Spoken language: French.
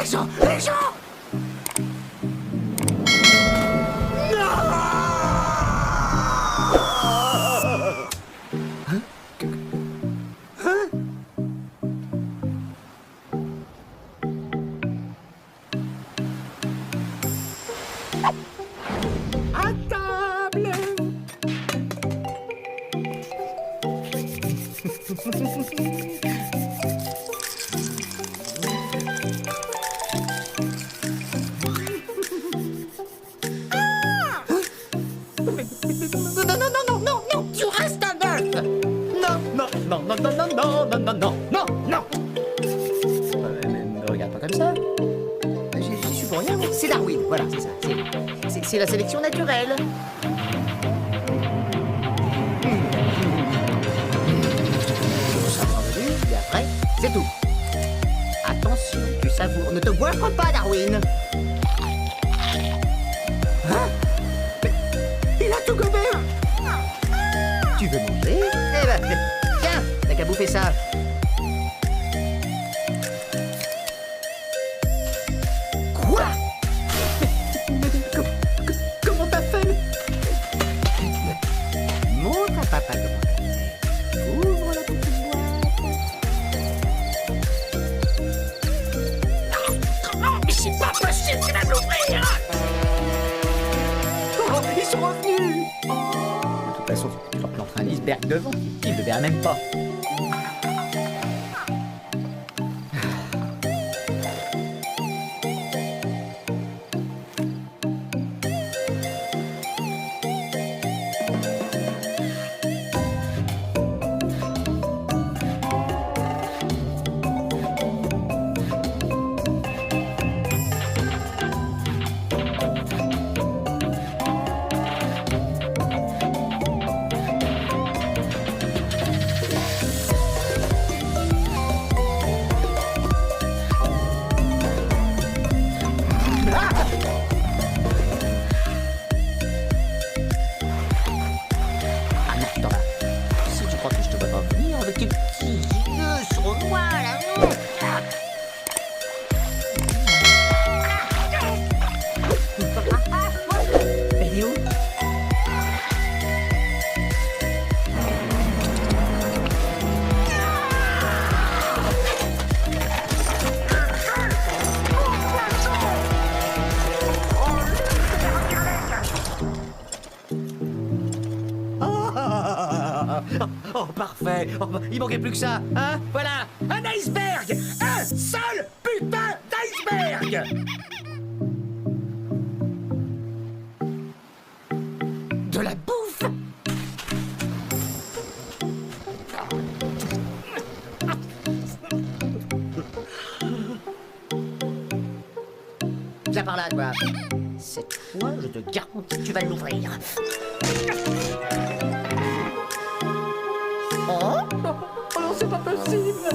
gens! Les gens! À table. Non, tu restes un bœuf! Non. Ne regarde pas comme ça. J'y suis pour rien. C'est Darwin, voilà, c'est ça. C'est la sélection naturelle. Ça prend le début, et après, c'est tout. Attention, tu savoures. Ne te goiffre pas, Darwin. Hein? Mais il a tout gobé. Tu veux manger? Eh ben, tiens, t'as qu'à bouffer ça. Quoi? Comment t'as fait? Montre à papa comment t'as fait. Ouvre la petite boîte. Non, mais c'est pas possible, tu vas me l'ouvrir. Oh, ils sont revenus. De toute façon, tu leur planteras un iceberg devant. Il ne le verra même pas. Ah non, attends là. Si tu crois que je te vois pas venir avec tes petits yeux sournois là, non. Elle est où? Oh, parfait. Oh, il manquait plus que ça, hein? Voilà, un iceberg. Un seul putain d'iceberg. De la bouffe. Viens par là, toi. Cette fois, je te garantis que tu vas l'ouvrir. Oh, Oh non, c'est pas possible.